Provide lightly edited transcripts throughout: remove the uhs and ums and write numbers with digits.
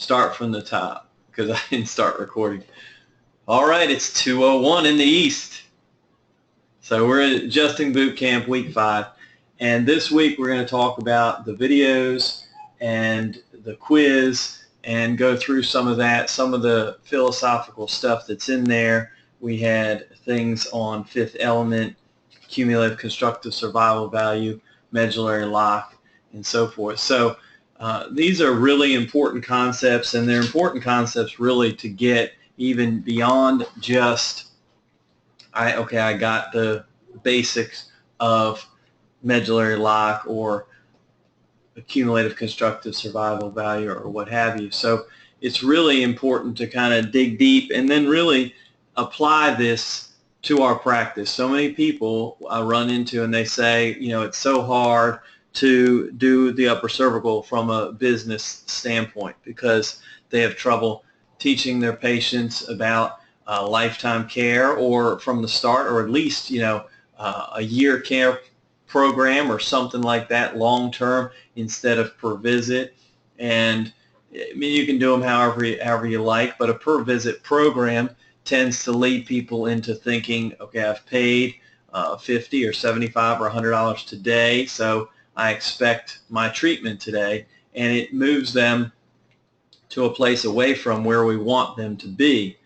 start from the top because I didn't start recording. All right, it's 2:01 in the East. So we're at Adjusting Boot Camp Week 5. And this week we're going to talk about the videos and the quiz and go through some of that, some of the philosophical stuff that's in there. We had things on fifth element, cumulative constructive survival value, medullary lock, and so forth. So these are really important concepts, and they're important concepts really to get even beyond just, I got the basics of medullary lock or accumulative constructive survival value or what have you. So it's really important to kind of dig deep and then really apply this to our practice. So many people I run into and they say, you know, it's so hard to do the upper cervical from a business standpoint because they have trouble teaching their patients about lifetime care or from the start, or at least, you know, a year care program or something like that long term instead of per visit. And I mean, you can do them however you like, but a per visit program tends to lead people into thinking, okay, I've paid $50 or $75 or $100 today, so I expect my treatment today, and it moves them to a place away from where we want them to be.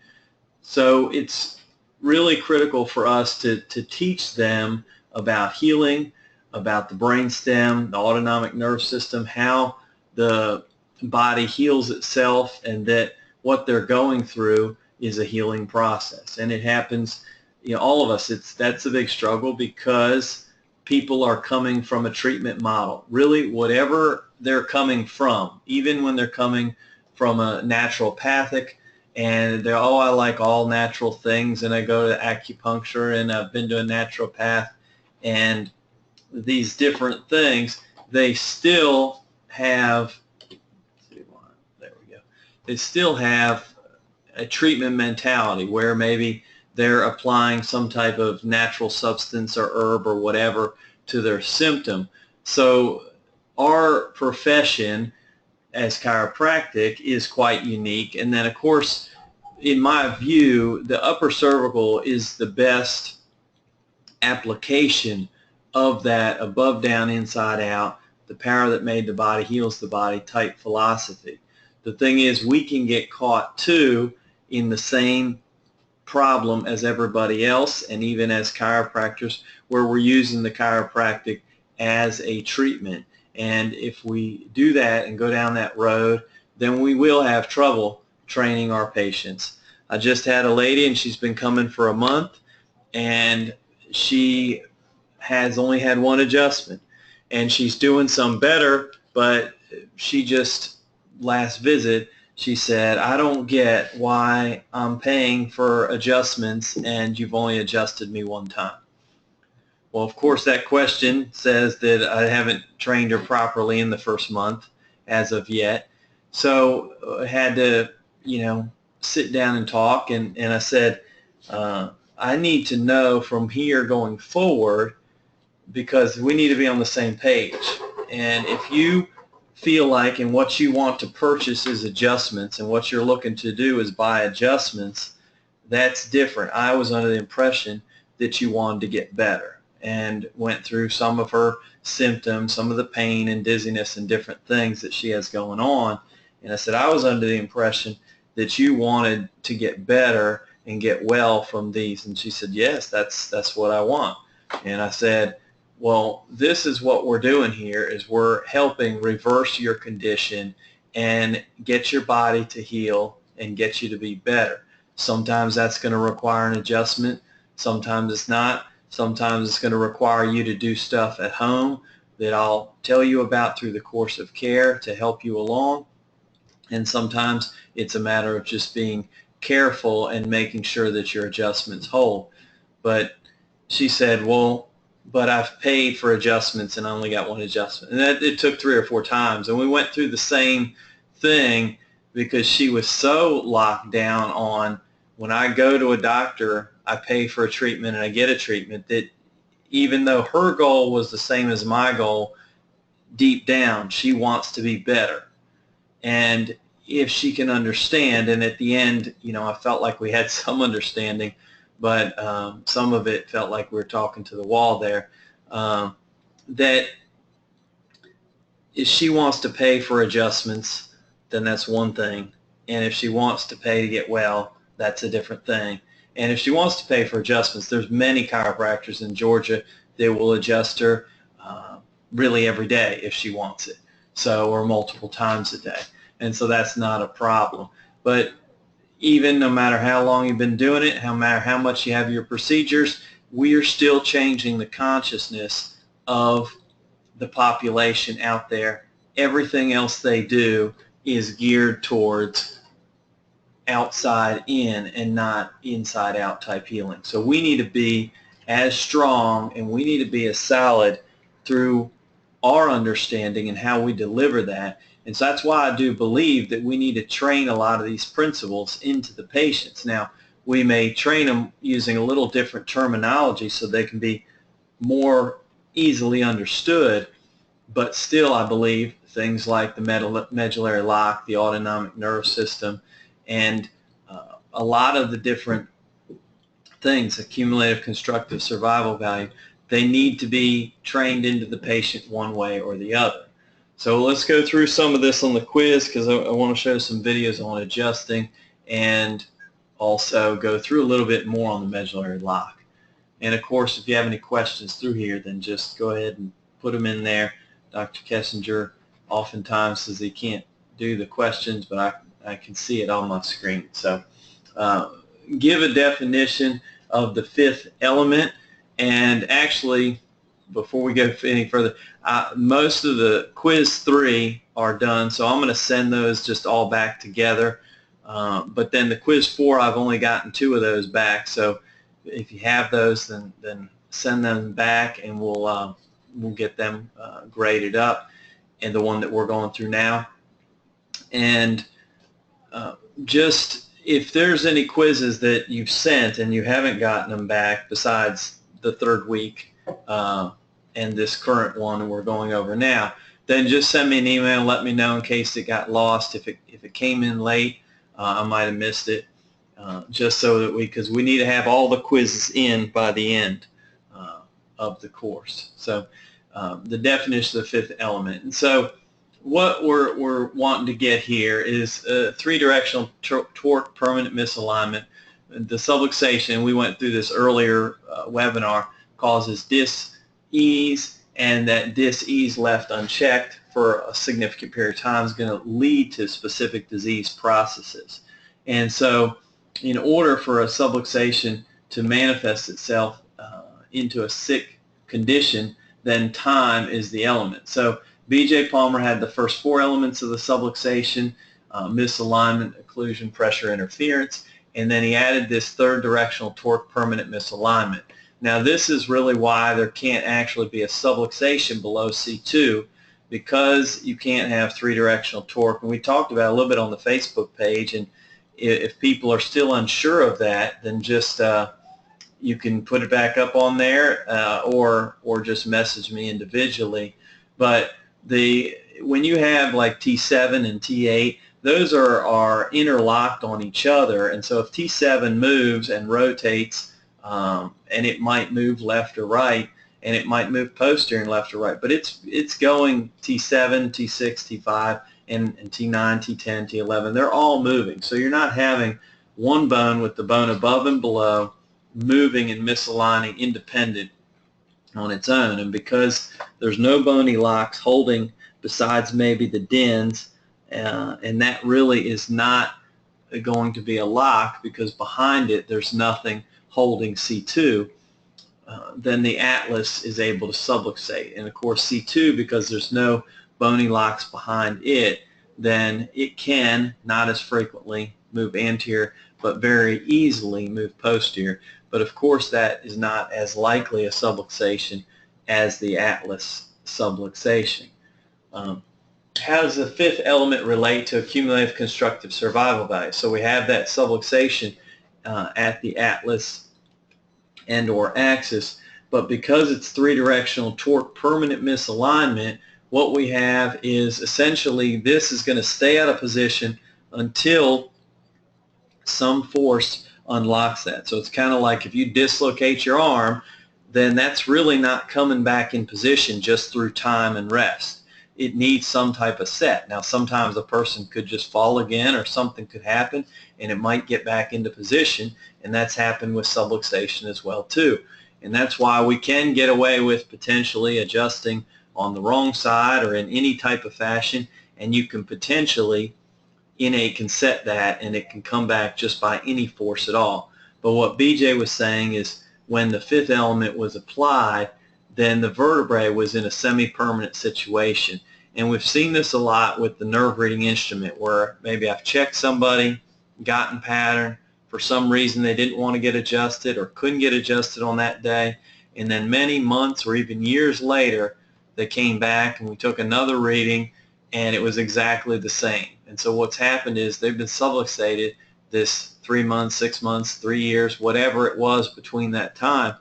So it's really critical for us to teach them about healing, about the brainstem, the autonomic nerve system, how the body heals itself, and that what they're going through is a healing process. And it happens, you know, all of us, that's a big struggle because people are coming from a treatment model. Really, whatever they're coming from, even when they're coming from a naturopathic, and they're, oh, I like all natural things, and I go to acupuncture, and I've been to a naturopath, and these different things, they still have, there we go, they still have a treatment mentality where maybe they're applying some type of natural substance or herb or whatever to their symptom. So our profession as chiropractic is quite unique. And then, of course, in my view, the upper cervical is the best application of that above, down, inside out, the power that made the body heals the body type philosophy. The thing is, we can get caught too in the same problem as everybody else, and even as chiropractors, where we're using the chiropractic as a treatment. And if we do that and go down that road, then we will have trouble training our patients. I just had a lady, and she's been coming for a month, and she has only had one adjustment, and she's doing some better, but she just, last visit, she said, I don't get why I'm paying for adjustments and you've only adjusted me one time. Well, of course, that question says that I haven't trained her properly in the first month as of yet. So I had to, you know, sit down and talk, and I said, I need to know from here going forward, because we need to be on the same page. And if you feel like and what you want to purchase is adjustments and what you're looking to do is buy adjustments, that's different. I was under the impression that you wanted to get better, and went through some of her symptoms, some of the pain and dizziness and different things that she has going on. And I said, I was under the impression that you wanted to get better and get well from these. And she said, yes, that's what I want. And I said, well, this is what we're doing here, is we're helping reverse your condition and get your body to heal and get you to be better. Sometimes that's going to require an adjustment. Sometimes it's not. Sometimes it's going to require you to do stuff at home that I'll tell you about through the course of care to help you along. And sometimes it's a matter of just being careful and making sure that your adjustment's whole. But she said, well, but I've paid for adjustments and I only got one adjustment. And that, it took 3 or 4 times. And we went through the same thing because she was so locked down on, when I go to a doctor, I pay for a treatment and I get a treatment, that even though her goal was the same as my goal, deep down she wants to be better. And if she can understand. And at the end, I felt like we had some understanding, but some of it felt like we were talking to the wall there. That if she wants to pay for adjustments, then that's one thing. And if she wants to pay to get well, that's a different thing. And if she wants to pay for adjustments, there's many chiropractors in Georgia that will adjust her really every day if she wants it, or multiple times a day. And so that's not a problem. But even no matter how long you've been doing it, no matter how much you have your procedures, we are still changing the consciousness of the population out there. Everything else they do is geared towards outside in and not inside out type healing. So we need to be as strong and we need to be as solid through our understanding and how we deliver that. And so that's why I do believe that we need to train a lot of these principles into the patients. Now, we may train them using a little different terminology so they can be more easily understood, but still I believe things like the medullary lock, the autonomic nerve system, and a lot of the different things, accumulative constructive survival value, they need to be trained into the patient one way or the other. So let's go through some of this on the quiz, because I want to show some videos on adjusting and also go through a little bit more on the medullary lock. And of course, if you have any questions through here, then just go ahead and put them in there. Dr. Kessinger oftentimes says he can't do the questions, but I can see it on my screen. So give a definition of the fifth element. And actually, before we go any further, most of the quiz 3 are done, so I'm going to send those just all back together. But then the quiz 4, I've only gotten 2 of those back. So if you have those, then send them back, and we'll get them graded up. And the one that we're going through now. And just if there's any quizzes that you've sent and you haven't gotten them back besides the 3rd week and this current one we're going over now, then just send me an email and let me know in case it got lost. If it came in late, I might have missed it, just so that because we need to have all the quizzes in by the end of the course. So the definition of the fifth element. And so what we're wanting to get here is three-directional torque permanent misalignment. The subluxation, we went through this earlier webinar, causes dis-ease, and that dis-ease left unchecked for a significant period of time is going to lead to specific disease processes. And so in order for a subluxation to manifest itself into a sick condition, then time is the element. So B.J. Palmer had the first 4 elements of the subluxation: misalignment, occlusion, pressure, interference, and then he added this third directional torque permanent misalignment. Now this is really why there can't actually be a subluxation below C2, because you can't have 3-directional torque. And we talked about it a little bit on the Facebook page, and if people are still unsure of that, then just you can put it back up on there, or just message me individually. But when you have like T7 and T8, those are interlocked on each other, and so if T7 moves and rotates, and it might move left or right, and it might move posterior and left or right, but it's going T7, T6, T5, and T9, T10, T11. They're all moving, so you're not having one bone with the bone above and below moving and misaligning independent on its own. And because there's no bony locks holding besides maybe the dens, and that really is not going to be a lock because behind it there's nothing holding C2, then the atlas is able to subluxate. And of course C2, because there's no bony locks behind it, then it can, not as frequently, move anterior, but very easily move posterior. But of course that is not as likely a subluxation as the atlas subluxation. How does the fifth element relate to accumulative constructive survival value? So we have that subluxation at the atlas and or axis, but because it's 3-directional torque permanent misalignment, what we have is essentially this is going to stay out of position until some force unlocks that. So it's kind of like if you dislocate your arm, then that's really not coming back in position just through time and rest. It needs some type of set. Now sometimes a person could just fall again, or something could happen and it might get back into position, and that's happened with subluxation as well too. And that's why we can get away with potentially adjusting on the wrong side or in any type of fashion, and you can potentially, innate can set that, and it can come back just by any force at all. But what BJ was saying is when the fifth element was applied, then the vertebrae was in a semi-permanent situation. And we've seen this a lot with the nerve reading instrument, where maybe I've checked somebody, gotten pattern, for some reason they didn't want to get adjusted or couldn't get adjusted on that day, and then many months or even years later they came back and we took another reading and it was exactly the same. And so what's happened is they've been subluxated this 3 months, 6 months, 3 years, whatever it was between that time,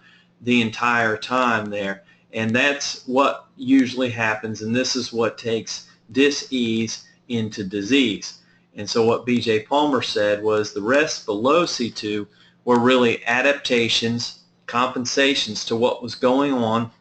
the entire time there. And that's what usually happens, and this is what takes dis-ease into disease. And so what B.J. Palmer said was the rest below C2 were really adaptations, compensations to what was going on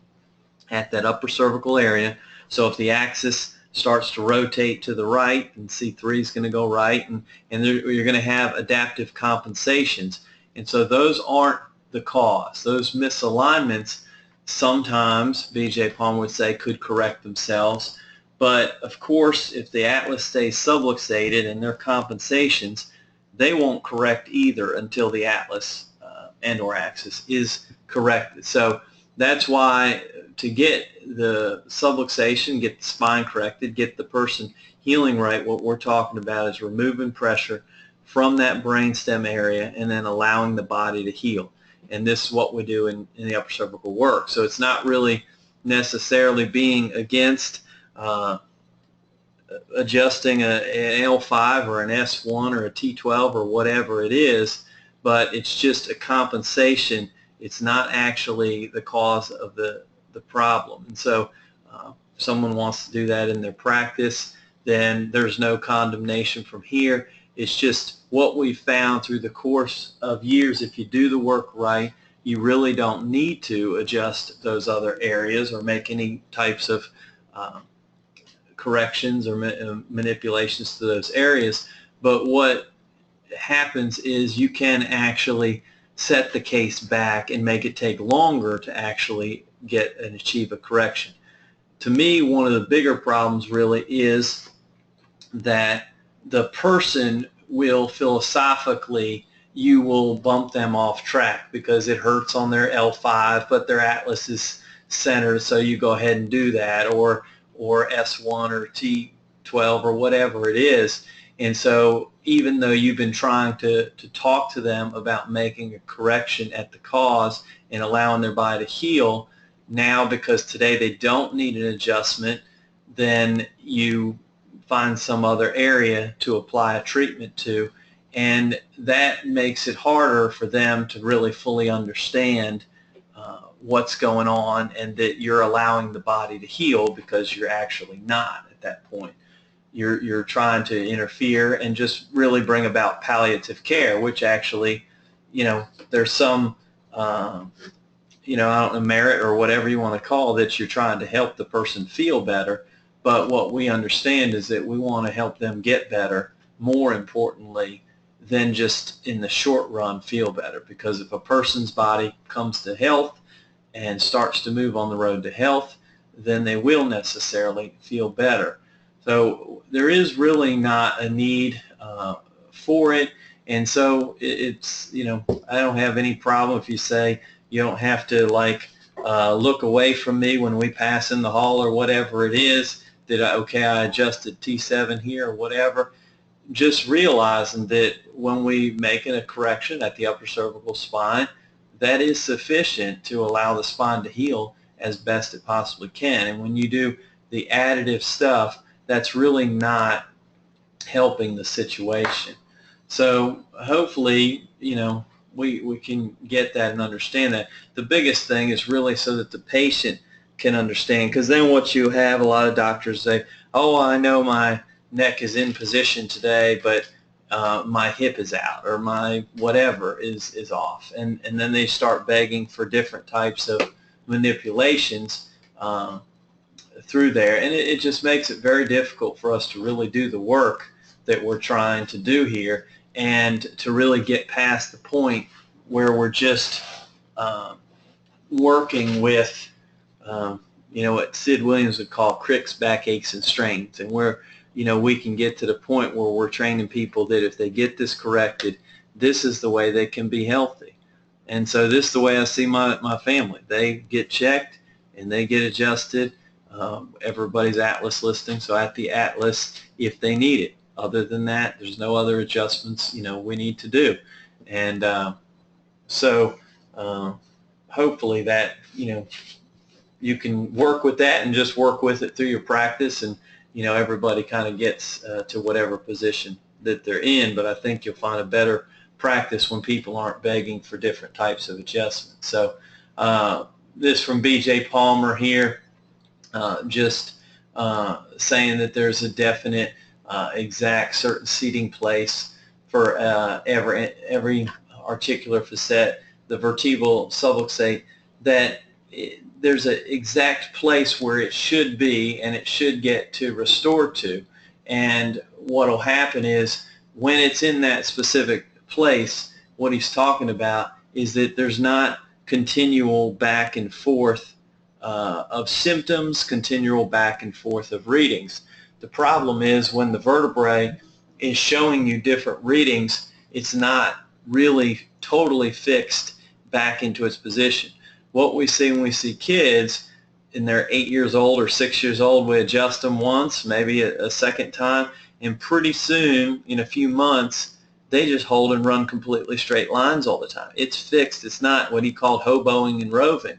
at that upper cervical area. So if the axis starts to rotate to the right, and C3 is going to go right, and you're going to have adaptive compensations. And so those aren't the cause. Those misalignments sometimes, B.J. Palmer would say, could correct themselves. But of course, if the atlas stays subluxated and their compensations, they won't correct either until the atlas and or axis is corrected. So that's why to get the subluxation, get the spine corrected, get the person healing right, what we're talking about is removing pressure from that brainstem area and then allowing the body to heal. And this is what we do in the upper cervical work. So it's not really necessarily being against adjusting an L5 or an S1 or a T12 or whatever it is, but it's just a compensation. It's not actually the cause of the problem. And so if someone wants to do that in their practice, then there's no condemnation from here. It's just what we found through the course of years. If you do the work right, you really don't need to adjust those other areas or make any types of corrections or manipulations to those areas. But what happens is you can actually set the case back and make it take longer to actually get and achieve a correction. To me, one of the bigger problems really is that the person will philosophically, you will bump them off track because it hurts on their L5, but their atlas is centered, so you go ahead and do that, or S1 or T12 or whatever it is. And so even though you've been trying to talk to them about making a correction at the cause and allowing their body to heal, now because today they don't need an adjustment, then you find some other area to apply a treatment to, and that makes it harder for them to really fully understand what's going on, and that you're allowing the body to heal because you're actually not at that point. You're trying to interfere and just really bring about palliative care, which actually, there's some I don't know, merit or whatever you want to call that you're trying to help the person feel better. But what we understand is that we want to help them get better, more importantly, than just in the short run feel better. Because if a person's body comes to health and starts to move on the road to health, then they will necessarily feel better. So there is really not a need for it. And so it's, I don't have any problem if you say you don't have to look away from me when we pass in the hall or whatever it is. I adjusted T7 here or whatever. Just realizing that when we make a correction at the upper cervical spine, that is sufficient to allow the spine to heal as best it possibly can. And when you do the additive stuff, that's really not helping the situation. So hopefully, we can get that and understand that. The biggest thing is really so that the patient can understand, because then what you have, a lot of doctors say, oh, I know my neck is in position today, but my hip is out or my whatever is off, and then they start begging for different types of manipulations through there, and it just makes it very difficult for us to really do the work that we're trying to do here, and to really get past the point where we're just working with what Sid Williams would call cricks, backaches, and strains, and where we can get to the point where we're training people that if they get this corrected, this is the way they can be healthy. And so this is the way I see my family. They get checked and they get adjusted. Everybody's Atlas listing, so at the Atlas if they need it. Other than that, there's no other adjustments we need to do. And hopefully that you can work with that and just work with it through your practice, and everybody kind of gets to whatever position that they're in. But I think you'll find a better practice when people aren't begging for different types of adjustments. So this from B.J. Palmer here, just saying that there's a definite exact certain seating place for every articular facet, the vertebral subluxate, that there's an exact place where it should be and it should get to restore to. And what will happen is when it's in that specific place, what he's talking about is that there's not continual back and forth of symptoms, continual back and forth of readings. The problem is when the vertebrae is showing you different readings, it's not really totally fixed back into its position. What we see when we see kids and they're 8 years old or 6 years old, we adjust them once, maybe a second time, and pretty soon, in a few months, they just hold and run completely straight lines all the time. It's fixed. It's not what he called hoboing and roving.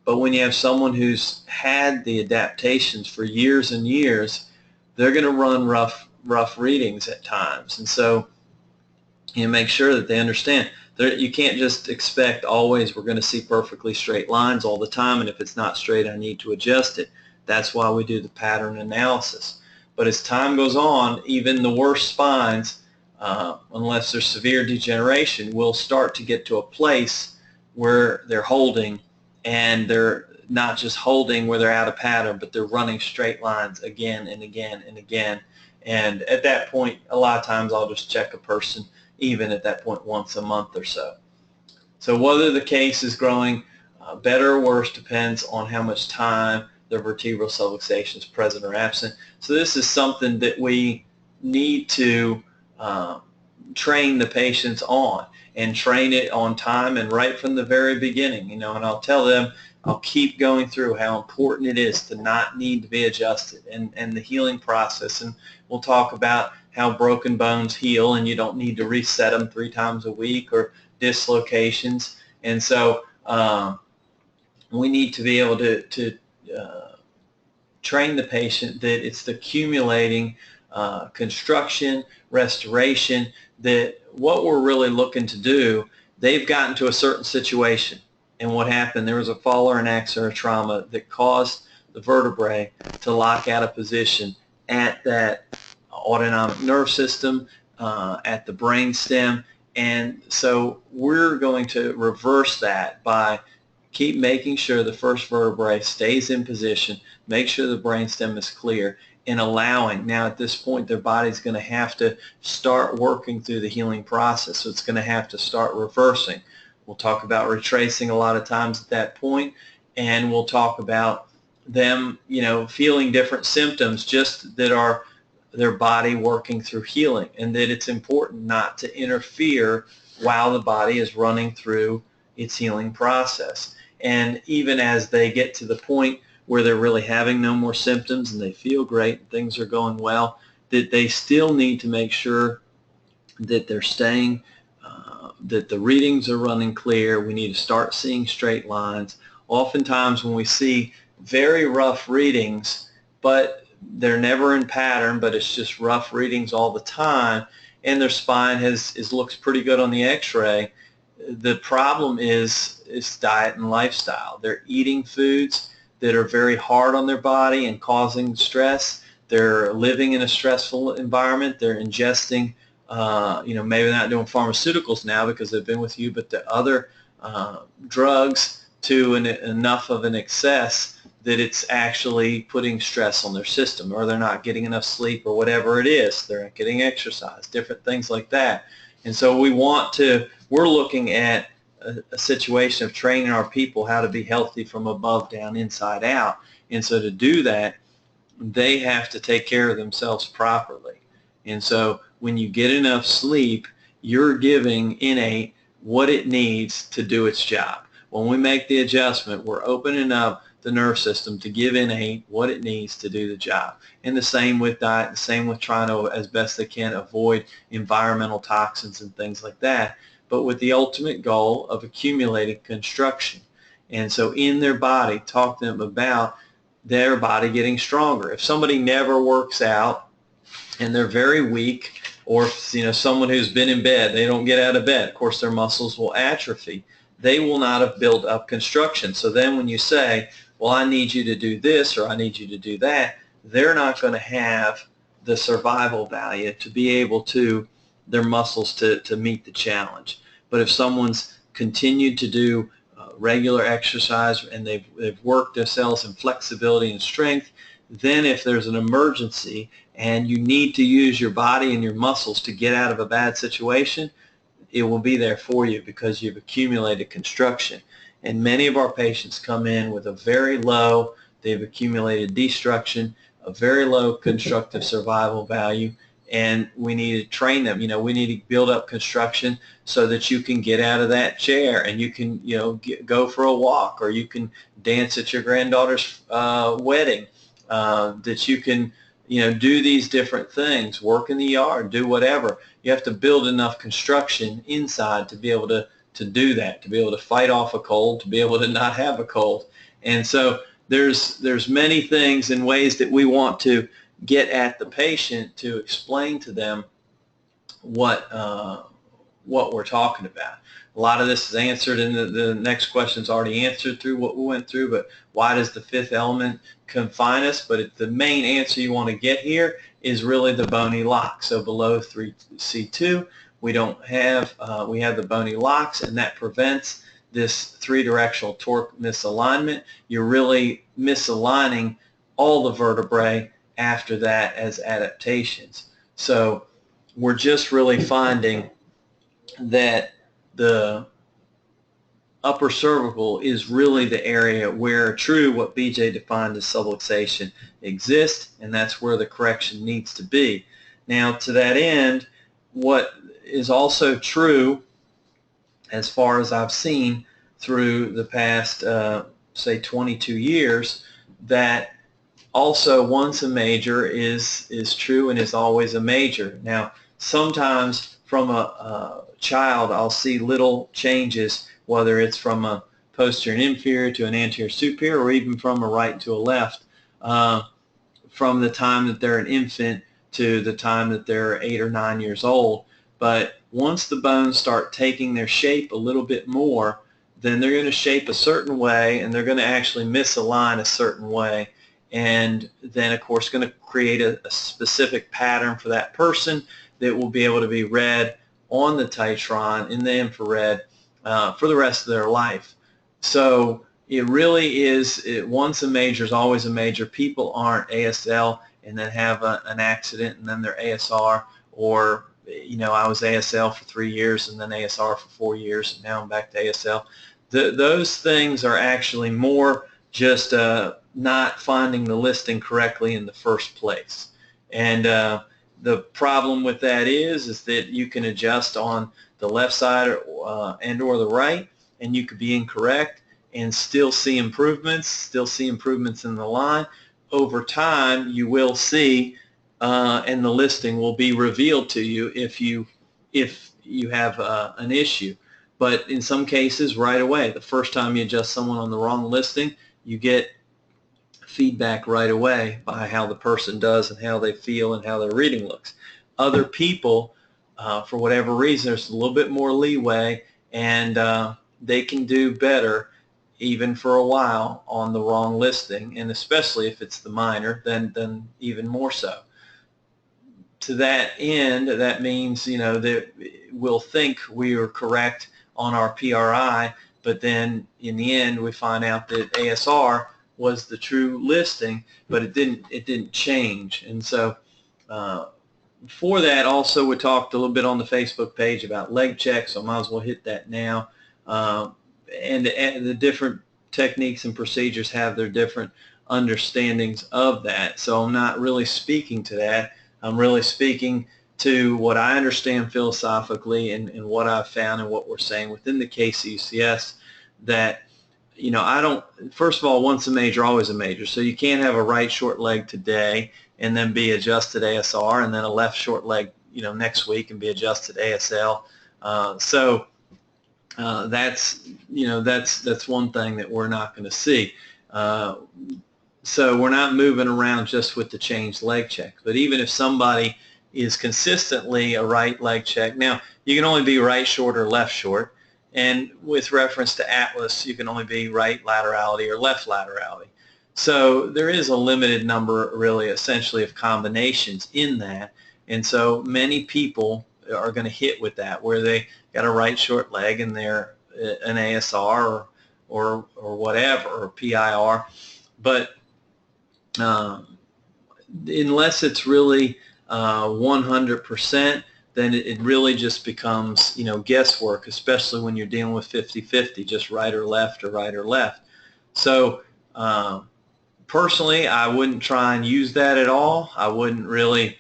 But when you have someone who's had the adaptations for years and years, they're going to run rough readings at times. And so make sure that they understand. You can't just expect always we're going to see perfectly straight lines all the time, and if it's not straight, I need to adjust it. That's why we do the pattern analysis. But as time goes on, even the worst spines, unless there's severe degeneration, will start to get to a place where they're holding, and they're not just holding where they're out of pattern, but they're running straight lines again and again and again. And at that point, a lot of times I'll just check a person even at that point once a month or so. So whether the case is growing better or worse depends on how much time the vertebral subluxation is present or absent. So this is something that we need to train the patients on, and train it on time and right from the very beginning. And I'll tell them, I'll keep going through how important it is to not need to be adjusted, and the healing process. And we'll talk about how broken bones heal, and you don't need to reset them 3 times a week, or dislocations. And so we need to be able to train the patient that it's the accumulating construction, restoration, that what we're really looking to do, they've gotten to a certain situation. And what happened, there was a fall or an accident or trauma that caused the vertebrae to lock out of position at that autonomic nerve system, at the brain stem. And so we're going to reverse that by keep making sure the first vertebrae stays in position, make sure the brain stem is clear, and allowing. Now at this point, their body's going to have to start working through the healing process, so it's going to have to start reversing. We'll talk about retracing a lot of times at that point, and we'll talk about them, feeling different symptoms just that are their body working through healing, and that it's important not to interfere while the body is running through its healing process. And even as they get to the point where they're really having no more symptoms and they feel great, things are going well, that they still need to make sure that they're staying, that the readings are running clear. We need to start seeing straight lines. Oftentimes when we see very rough readings, but they're never in pattern, but it's just rough readings all the time, and their spine looks pretty good on the x-ray, the problem is diet and lifestyle. They're eating foods that are very hard on their body and causing stress. They're living in a stressful environment. They're ingesting maybe they're not doing pharmaceuticals now because they've been with you, but the other drugs to enough of an excess that it's actually putting stress on their system, or they're not getting enough sleep, or whatever it is. They're not getting exercise, different things like that. And so we're looking at a situation of training our people how to be healthy from above down, inside out. And so to do that, they have to take care of themselves properly. And so when you get enough sleep, you're giving innate what it needs to do its job. When we make the adjustment, we're opening up the nerve system to give innate what it needs to do the job. And the same with diet, the same with trying to, as best they can, avoid environmental toxins and things like that, but with the ultimate goal of accumulating construction. And so in their body, talk to them about their body getting stronger. If somebody never works out and they're very weak, or someone who's been in bed, they don't get out of bed, of course their muscles will atrophy. They will not have built up construction. So then when you say, well, I need you to do this or I need you to do that, they're not going to have the survival value to be able to, their muscles to meet the challenge. But if someone's continued to do regular exercise and they've worked themselves in flexibility and strength, then if there's an emergency and you need to use your body and your muscles to get out of a bad situation, it will be there for you because you've accumulated construction. And many of our patients come in with a very low, they've accumulated destruction, a very low constructive survival value, and we need to train them. We need to build up construction so that you can get out of that chair and you can, go for a walk, or you can dance at your granddaughter's wedding, that you can, do these different things, work in the yard, do whatever. You have to build enough construction inside to be able to do that, to be able to fight off a cold, to be able to not have a cold. And so there's many things and ways that we want to get at the patient to explain to them what we're talking about. A lot of this is answered, and the next question is already answered through what we went through, but why does the fifth element confine us? But the main answer you want to get here is really the bony lock. So below 3C2, we have the bony locks, and that prevents this three-directional torque misalignment. You're really misaligning all the vertebrae after that as adaptations. So we're just really finding that the upper cervical is really the area where what BJ defined as subluxation exists, and that's where the correction needs to be. Now, to that end, what is also true, as far as I've seen through the past, say, 22 years, that also once a major is true and is always a major. Now, sometimes from a child, I'll see little changes, whether it's from a posterior and inferior to an anterior superior, or even from a right to a left, from the time that they're an infant to the time that they're 8 or 9 years old. But once the bones start taking their shape a little bit more, then they're going to shape a certain way, and they're going to actually misalign a certain way. And then, of course, going to create a specific pattern for that person that will be able to be read on the Titron in the infrared for the rest of their life. So it really is, once a major is always a major. People aren't ASL and then have an accident and then they're ASR, or I was ASL for 3 years and then ASR for 4 years and now I'm back to ASL. Those things are actually more just not finding the listing correctly in the first place. And the problem with that is that you can adjust on the left side and or the right, and you could be incorrect and still see improvements in the line. Over time, you will see, and the listing will be revealed to you if you have an issue. But in some cases, right away, the first time you adjust someone on the wrong listing, you get feedback right away by how the person does and how they feel and how their reading looks. Other people, for whatever reason, there's a little bit more leeway, and they can do better even for a while on the wrong listing, and especially if it's the minor, then even more so. to that end, that means, that we'll think we are correct on our PRI, but then in the end we find out that ASR was the true listing, but it didn't change. And so for that, also we talked a little bit on the Facebook page about leg checks, so I might as well hit that now. And the different techniques and procedures have their different understandings of that. So I'm not really speaking to that. I'm really speaking to what I understand philosophically and what I've found and what we're saying within the KCUCS, that I don't, first of all, once a major, always a major. So you can't have a right short leg today and then be adjusted ASR, and then a left short leg next week and be adjusted ASL. That's one thing that we're not going to see. So we're not moving around just with the changed leg check. But even if somebody is consistently a right leg check, now you can only be right short or left short, and with reference to Atlas, you can only be right laterality or left laterality. So there is a limited number, really, essentially, of combinations in that, and so many people are going to hit with that, where they got a right short leg and they're an ASR or whatever, or PIR, but unless it's really 100%, then it really just becomes guesswork, especially when you're dealing with 50-50, just right or left or right or left. So personally, I wouldn't try and use that at all. I wouldn't really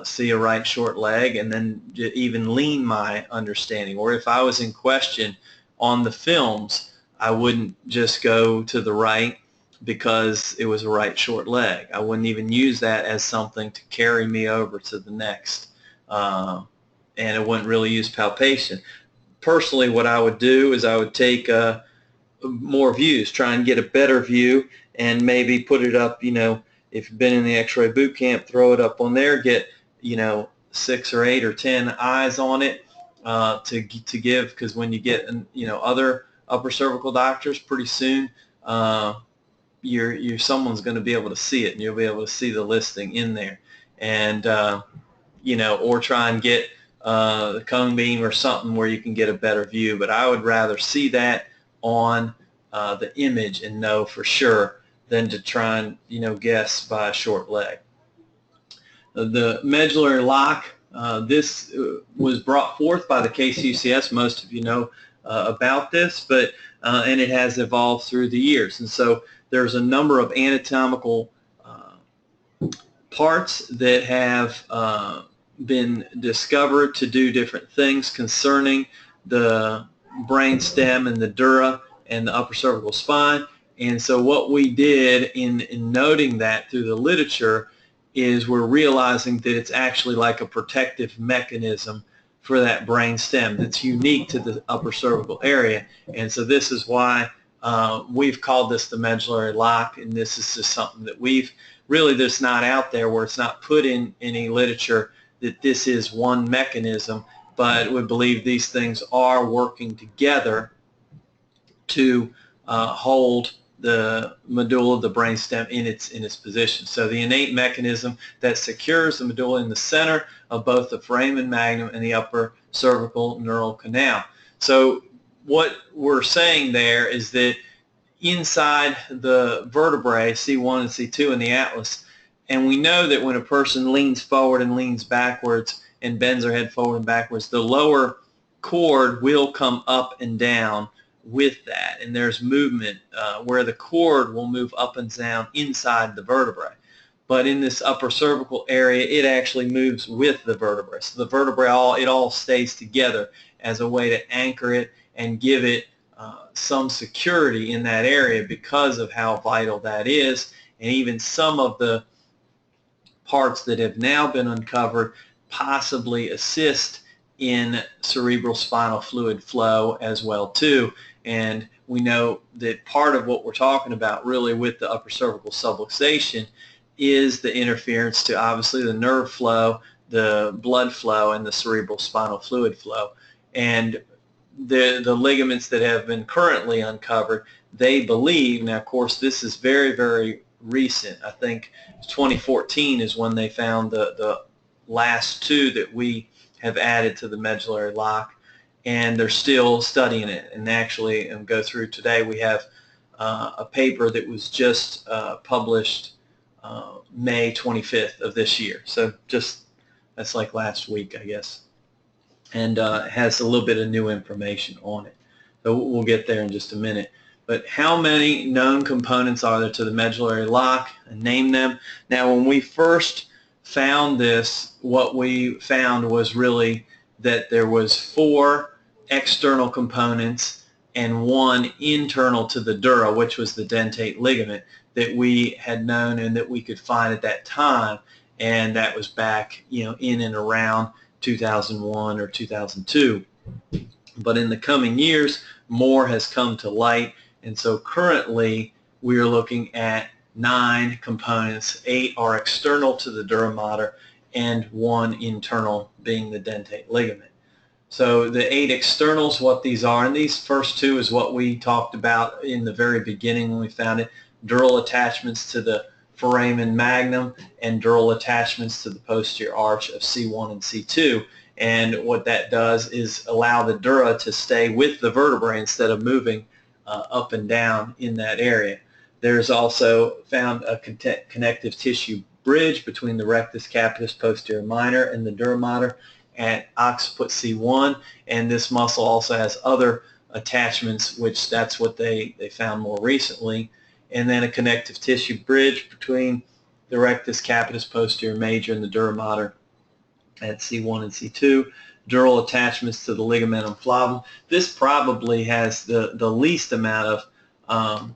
see a right short leg and then even lean my understanding. Or if I was in question on the films, I wouldn't just go to the right because it was a right short leg. I wouldn't even use that as something to carry me over to the next, and I wouldn't really use palpation. Personally, what I would do is I would take more views, try and get a better view, and maybe put it up, if you've been in the X-ray boot camp, throw it up on there, get 6 or 8 or 10 eyes on it to give, because when you get other upper cervical doctors, pretty soon someone's going to be able to see it, and you'll be able to see the listing in there, and or try and get the cone beam or something where you can get a better view. But I would rather see that on the image and know for sure than to try and guess by a short leg. The medullary lock, this was brought forth by the KCUCS. Most of you know about this, but and it has evolved through the years. And so there's a number of anatomical parts that have been discovered to do different things concerning the brain stem and the dura and the upper cervical spine. And so what we did in noting that through the literature is we're realizing that it's actually like a protective mechanism for that brain stem that's unique to the upper cervical area. And so this is why we've called this the medullary lock, and this is just something that we've really, that's not out there, where it's not put in any literature that this is one mechanism, but we believe these things are working together to hold the medulla, the brainstem, in its position. So the innate mechanism that secures the medulla in the center of both the foramen magnum and the upper cervical neural canal. So what we're saying there is that inside the vertebrae, C1 and C2 in the atlas, and we know that when a person leans forward and leans backwards and bends their head forward and backwards, the lower cord will come up and down with that, and there's movement where the cord will move up and down inside the vertebrae. But in this upper cervical area, it actually moves with the vertebrae. So the vertebrae, it all stays together as a way to anchor it and give it some security in that area because of how vital that is. And even some of the parts that have now been uncovered possibly assist in cerebral spinal fluid flow as well too. And we know that part of what we're talking about really with the upper cervical subluxation is the interference to obviously the nerve flow, the blood flow, and the cerebral spinal fluid flow. And the ligaments that have been currently uncovered, they believe, now of course this is very, very recent, I think 2014 is when they found the last two that we have added to the medullary lock, and they're still studying it. And actually, go through today, we have a paper that was just published May 25th of this year. So that's like last week, I guess, and has a little bit of new information on it. So we'll get there in just a minute. But how many known components are there to the medullary lock, and name them? Now, when we first found this, what we found was really that there was 4 external components and 1 internal to the dura, which was the dentate ligament, that we had known and that we could find at that time, and that was back, in and around 2001 or 2002. But in the coming years, more has come to light, and so currently we are looking at 9 components. 8 are external to the dura mater, and 1 internal, being the dentate ligament. So the 8 externals, what these are, and these first 2 is what we talked about in the very beginning when we found it: dural attachments to the foramen magnum and dural attachments to the posterior arch of C1 and C2. And what that does is allow the dura to stay with the vertebrae instead of moving up and down in that area. There's also found a connective tissue bridge between the rectus capitis posterior minor and the dura mater at occiput C1, and this muscle also has other attachments, which that's what they found more recently. And then a connective tissue bridge between the rectus capitis posterior major and the dura mater at C1 and C2, dural attachments to the ligamentum flavum. This probably has the least amount of,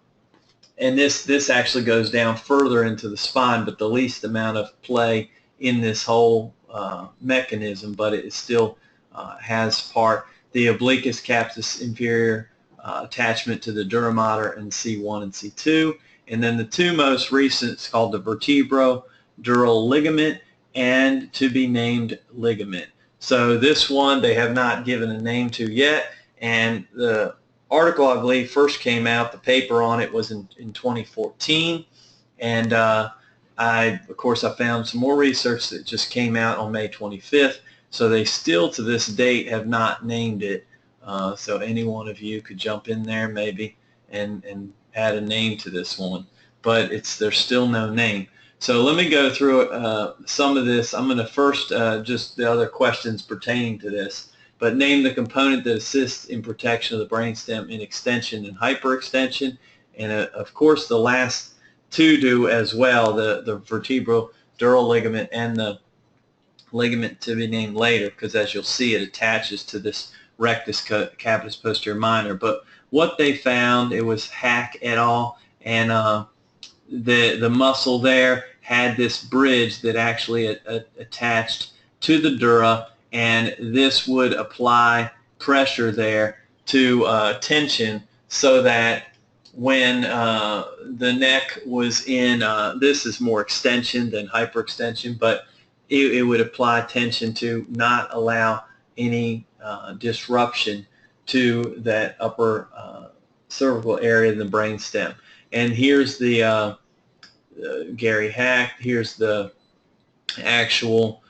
and this actually goes down further into the spine, but the least amount of play in this whole mechanism, but it still has part. The obliquus capitis inferior attachment to the dura mater in C1 and C2, and then the 2 most recent is called the vertebrodural ligament and to be named ligament. So this one they have not given a name to yet, and the article, I believe, first came out, the paper on it was in 2014, and of course I found some more research that just came out on May 25th, so they still to this date have not named it. So any one of you could jump in there maybe and add a name to this one, but there's still no name. So let me go through some of this. I'm going to first just the other questions pertaining to this, but name the component that assists in protection of the brainstem in extension and hyperextension, and of course the last 2 do as well, the vertebrodural ligament and the ligament to be named later, because as you'll see it attaches to this rectus capitis posterior minor. But what they found, it was Hack et al., and the muscle there had this bridge that actually attached to the dura, and this would apply pressure there to tension, so that when the neck was in, this is more extension than hyperextension, but it would apply tension to not allow any disruption to that upper cervical area in the brainstem. And here's the Gary Hack. Here's the actual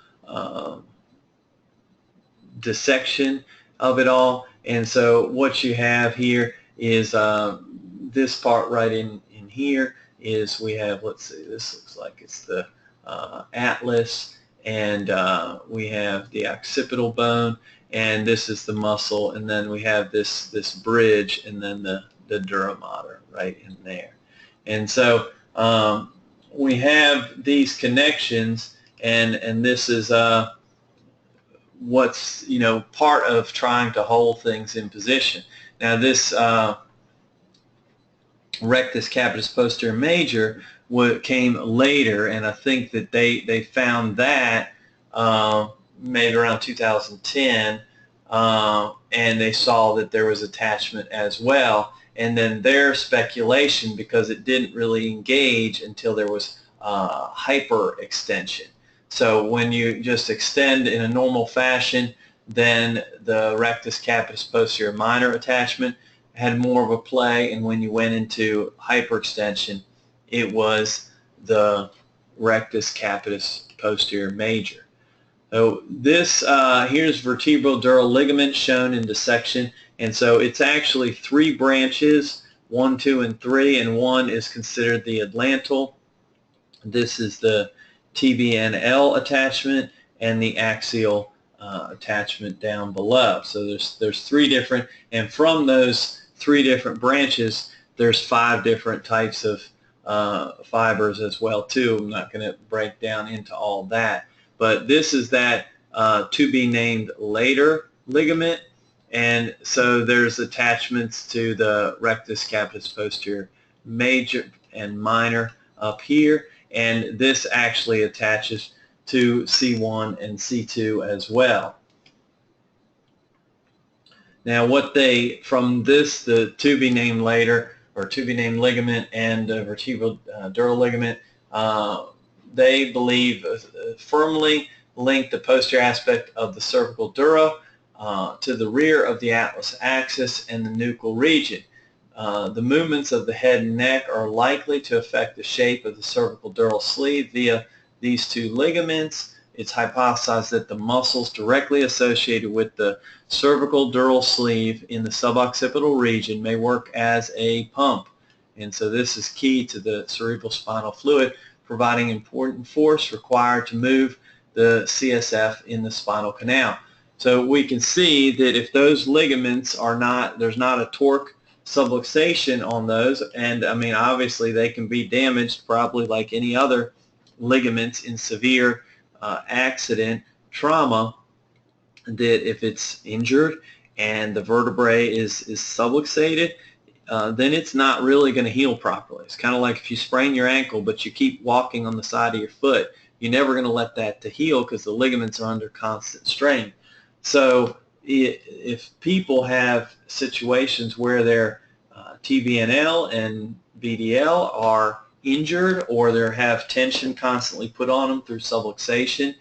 dissection of it all. And so what you have here is this part right in here is we have, let's see, this looks like it's the atlas, and we have the occipital bone, and this is the muscle, and then we have this bridge, and then the dura mater right in there. And so we have these connections, and this is what's part of trying to hold things in position. Now this rectus capitis posterior major came later, and I think that they found that maybe around 2010, and they saw that there was attachment as well. And then their speculation, because it didn't really engage until there was hyperextension. So when you just extend in a normal fashion, then the rectus capitis posterior minor attachment had more of a play, and when you went into hyperextension, it was the rectus capitis posterior major. So this, here's vertebral dural ligament shown in dissection, and so it's actually 3 branches, 1, 2, and 3, and 1 is considered the atlantal. This is the TBNL attachment and the axial attachment down below. So there's 3 different, and from those 3 different branches, there's 5 different types of fibers as well too. I'm not going to break down into all that, but this is that to be named later ligament, and so there's attachments to the rectus capitis posterior major and minor up here, and this actually attaches to C1 and C2 as well. Now what they, from this, the to be named later or to be named ligament and vertebral dural ligament, they believe firmly link the posterior aspect of the cervical dura to the rear of the atlas axis and the nuchal region. The movements of the head and neck are likely to affect the shape of the cervical dural sleeve via these 2 ligaments. It's hypothesized that the muscles directly associated with the cervical dural sleeve in the suboccipital region may work as a pump. And so this is key to the cerebral spinal fluid, providing important force required to move the CSF in the spinal canal. So we can see that if those ligaments are not, there's not a torque subluxation on those, and I mean obviously they can be damaged probably like any other ligaments in severe accident, trauma, that if it's injured and the vertebrae is subluxated, then it's not really going to heal properly. It's kind of like if you sprain your ankle but you keep walking on the side of your foot, you're never going to let that to heal because the ligaments are under constant strain. So if people have situations where their TBNL and VDL are injured or they have tension constantly put on them through subluxation,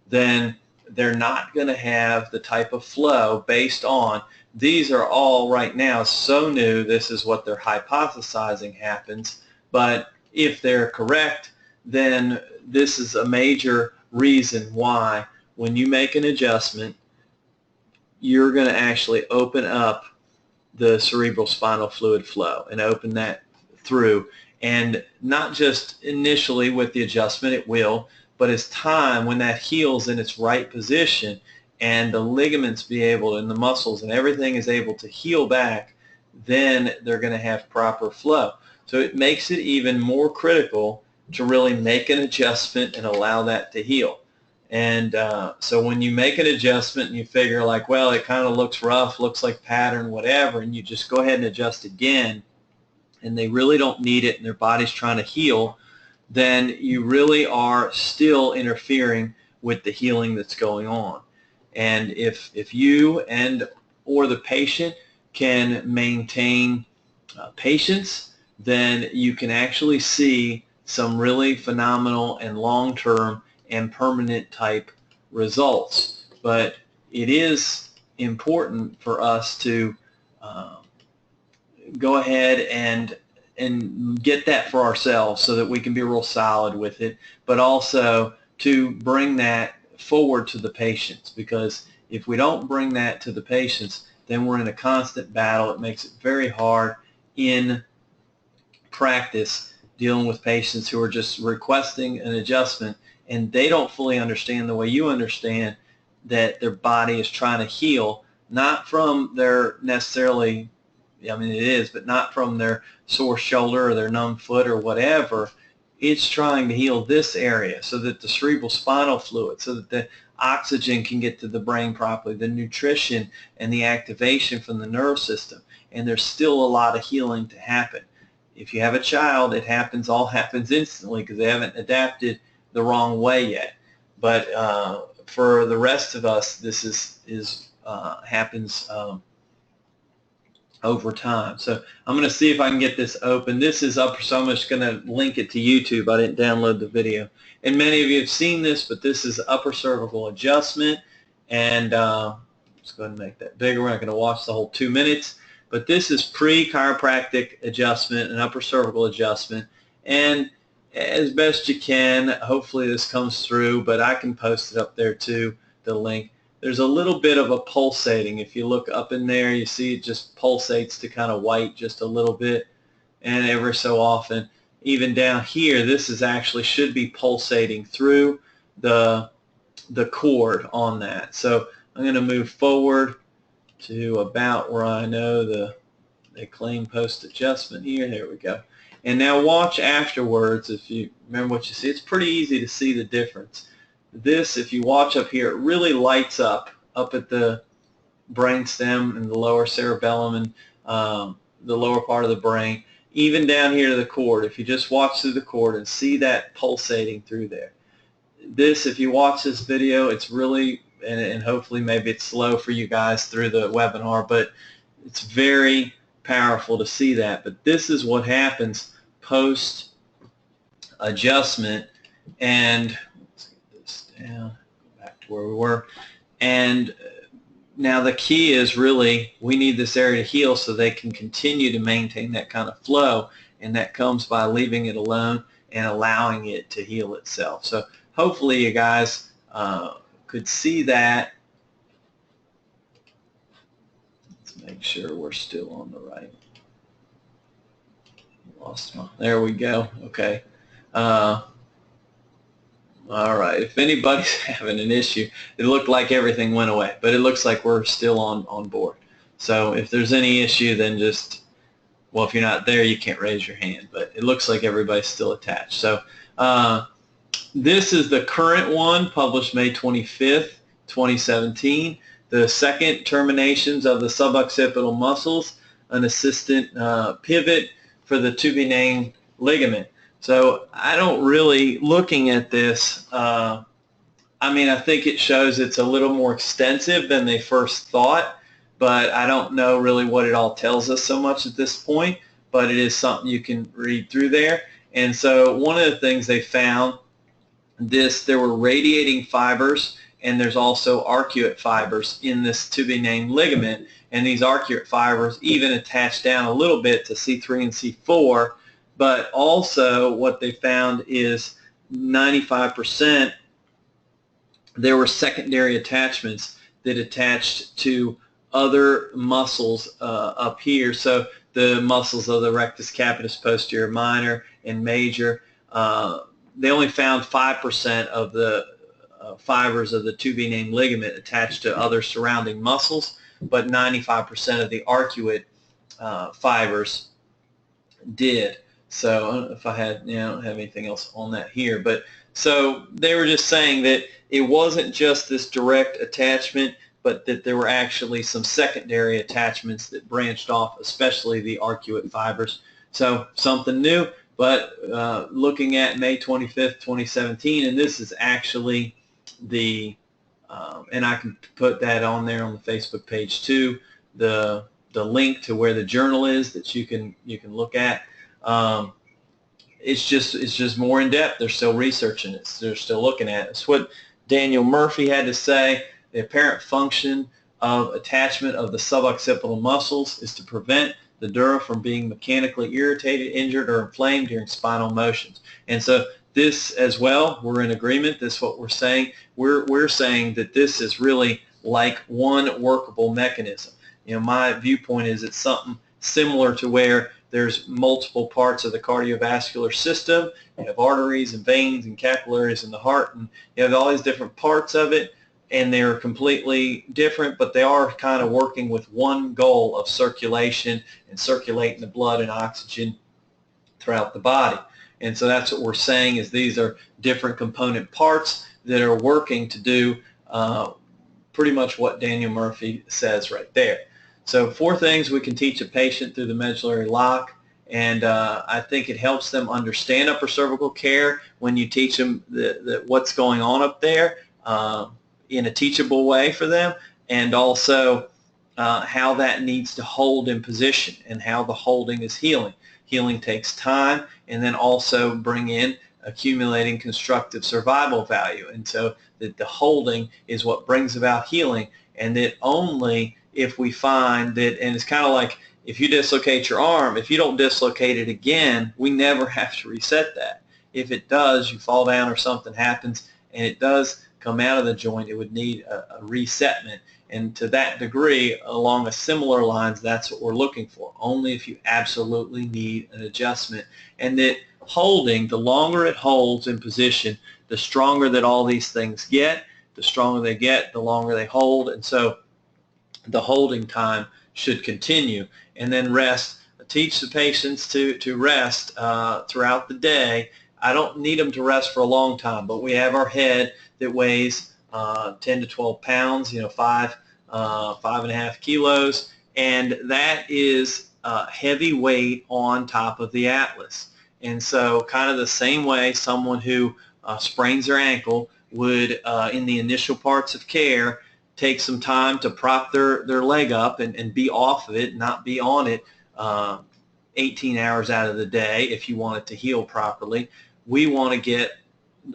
then they're not going to have the type of flow based on, these are all right now so new, this is what they're hypothesizing happens, but if they're correct, then this is a major reason why when you make an adjustment, you're going to actually open up the cerebral spinal fluid flow and open that through. And not just initially with the adjustment, it will, but as time, when that heals in its right position and the ligaments be able, and the muscles and everything is able to heal back, then they're going to have proper flow. So it makes it even more critical to really make an adjustment and allow that to heal. And so when you make an adjustment and you figure like, well, it kind of looks rough, looks like pattern, whatever, and you just go ahead and adjust again, and they really don't need it and their body's trying to heal, then you really are still interfering with the healing that's going on. And if you and or the patient can maintain patience, then you can actually see some really phenomenal and long-term and permanent type results. But it is important for us to go ahead and get that for ourselves so that we can be real solid with it, but also to bring that forward to the patients, because if we don't bring that to the patients, then we're in a constant battle. It makes it very hard in practice dealing with patients who are just requesting an adjustment and they don't fully understand the way you understand that their body is trying to heal, not from their necessarily, I mean it is, but not from their sore shoulder or their numb foot or whatever. It's trying to heal this area so that the cerebral spinal fluid, so that the oxygen can get to the brain properly, the nutrition and the activation from the nerve system. And there's still a lot of healing to happen. If you have a child, it happens, all happens instantly because they haven't adapted the wrong way yet. But for the rest of us, this happens over time. So I'm going to see if I can get this open. This is up, so I'm just going to link it to YouTube. I didn't download the video. And many of you have seen this, but this is upper cervical adjustment. And let's go ahead and make that bigger. We're not going to watch the whole 2 minutes. But this is pre-chiropractic adjustment and upper cervical adjustment. And as best you can, hopefully this comes through, but I can post it up there too. the link, there's a little bit of a pulsating. If you look up in there, you see it just pulsates to kind of white just a little bit, and every so often, even down here, this is actually should be pulsating through the cord on that. So I'm going to move forward to about where I know they claim post adjustment here. There we go. And now watch afterwards. If you remember what you see, it's pretty easy to see the difference. This, if you watch up here, it really lights up at the brainstem and the lower cerebellum and the lower part of the brain, even down here to the cord. If you just watch through the cord and see that pulsating through there. This, if you watch this video, it's really, and hopefully maybe it's slow for you guys through the webinar, but it's very powerful to see that. But this is what happens post adjustment. And let's get this down, go back to where we were. And now the key is really we need this area to heal so they can continue to maintain that kind of flow, and that comes by leaving it alone and allowing it to heal itself. So hopefully you guys could see that. Let's make sure we're still on the right. Lost my, there we go. Okay. All right. If anybody's having an issue, it looked like everything went away, but it looks like we're still on board. So if there's any issue, then just, well, if you're not there, you can't raise your hand, but it looks like everybody's still attached. So this is the current one, published May 25th, 2017. The second terminations of the suboccipital muscles, an assistant pivot for the to-be-named ligament. So I don't really, looking at this, I mean, I think it shows it's a little more extensive than they first thought, but I don't know really what it all tells us so much at this point, but it is something you can read through there. And so one of the things they found, there were radiating fibers, and there's also arcuate fibers in this to-be-named ligament, and these arcuate fibers even attach down a little bit to C3 and C4, but also what they found is 95% there were secondary attachments that attached to other muscles up here. So the muscles of the rectus capitis posterior minor and major, they only found 5% of the fibers of the to-be-named ligament attached to other surrounding muscles, but 95% of the arcuate fibers did. So I don't know if I had, I don't have anything else on that here, but so they were just saying that it wasn't just this direct attachment, but that there were actually some secondary attachments that branched off, especially the arcuate fibers. So something new, but looking at May 25th, 2017, and this is actually the, and I can put that on there on the Facebook page too, the link to where the journal is that you can look at. It's just more in depth. They're still researching it. They're still looking at it. It's what Daniel Murphy had to say. The apparent function of attachment of the suboccipital muscles is to prevent the dura from being mechanically irritated, injured, or inflamed during spinal motions. And so this as well, we're in agreement. This is what we're saying. We're saying that this is really like one workable mechanism. My viewpoint is it's something similar to where there's multiple parts of the cardiovascular system. You have arteries and veins and capillaries in the heart, and you have all these different parts of it, and they're completely different, but they are kind of working with one goal of circulation and circulating the blood and oxygen throughout the body. And so that's what we're saying, is these are different component parts that are working to do pretty much what Daniel Murphy says right there. So 4 things we can teach a patient through the medullary lock, and I think it helps them understand upper cervical care when you teach them what's going on up there in a teachable way for them, and also how that needs to hold in position and how the holding is healing. Healing takes time, and then also bring in accumulating constructive survival value, and so that the holding is what brings about healing, and that only if we find that, and it's kind of like if you dislocate your arm, if you don't dislocate it again, we never have to reset that. If it does, you fall down or something happens, and it does come out of the joint, it would need a resetment. And to that degree, along a similar lines, that's what we're looking for, only if you absolutely need an adjustment. And that holding, the longer it holds in position, the stronger that all these things get. The stronger they get, the longer they hold. And so the holding time should continue. And then rest. Teach the patients to rest throughout the day. I don't need them to rest for a long time, but we have our head that weighs 10 to 12 pounds, 5.5 kilos, and that is heavy weight on top of the Atlas. And so kind of the same way someone who sprains their ankle would, in the initial parts of care, take some time to prop their leg up and be off of it, not be on it 18 hours out of the day if you want it to heal properly. We want to get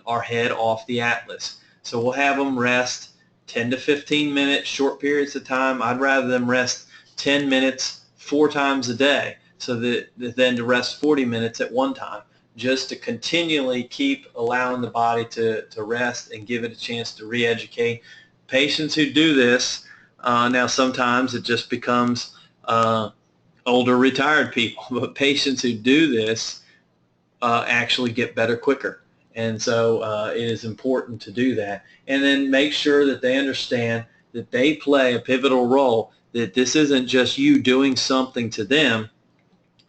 our head off the Atlas. So we'll have them rest 10 to 15 minutes, short periods of time. I'd rather them rest 10 minutes 4 times a day, so that then to rest 40 minutes at one time, just to continually keep allowing the body to rest and give it a chance to re-educate. Patients who do this, now sometimes it just becomes older retired people, but patients who do this actually get better quicker. And so it is important to do that. And then make sure that they understand that they play a pivotal role, that this isn't just you doing something to them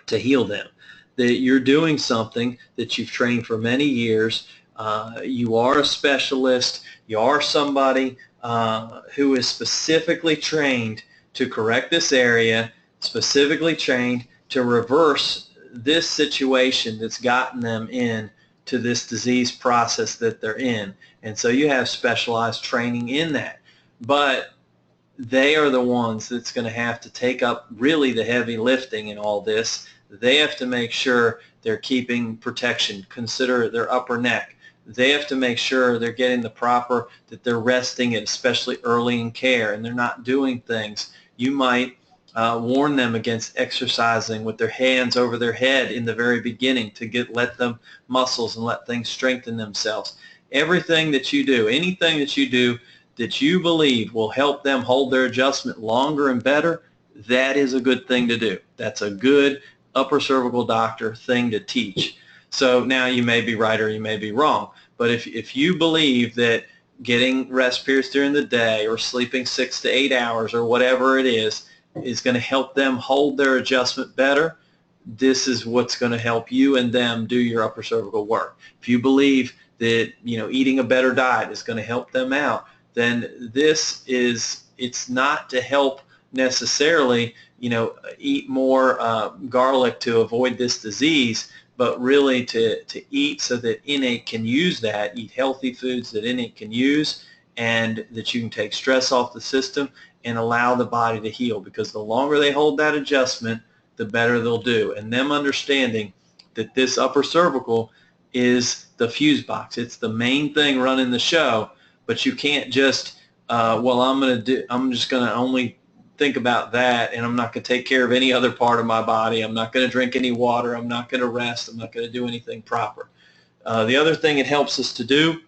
to heal them, that you're doing something that you've trained for many years. You are a specialist. You are somebody who is specifically trained to correct this area, specifically trained to reverse this situation that's gotten them in to this disease process that they're in. And so you have specialized training in that. But they are the ones that's going to have to take up really the heavy lifting in all this. They have to make sure they're keeping protection. Consider their upper neck. They have to make sure they're getting the proper, that they're resting it, especially early in care, and they're not doing things. You might warn them against exercising with their hands over their head in the very beginning to let them muscles and let things strengthen themselves. Everything that you do, anything that you do that you believe will help them hold their adjustment longer and better, that is a good thing to do. That's a good upper cervical doctor thing to teach. So now you may be right or you may be wrong, but if you believe that getting rest periods during the day or sleeping 6 to 8 hours or whatever it is going to help them hold their adjustment better, this is what's going to help you and them do your upper cervical work. If you believe that eating a better diet is going to help them out, then it's not to help necessarily eat more garlic to avoid this disease, but really to eat so that innate can use that, eat healthy foods that innate can use, and that you can take stress off the system and allow the body to heal, because the longer they hold that adjustment, the better they'll do. And them understanding that this upper cervical is the fuse box. It's the main thing running the show, but you can't just, I'm just going to only think about that, and I'm not going to take care of any other part of my body. I'm not going to drink any water. I'm not going to rest. I'm not going to do anything proper. The other thing it helps us to do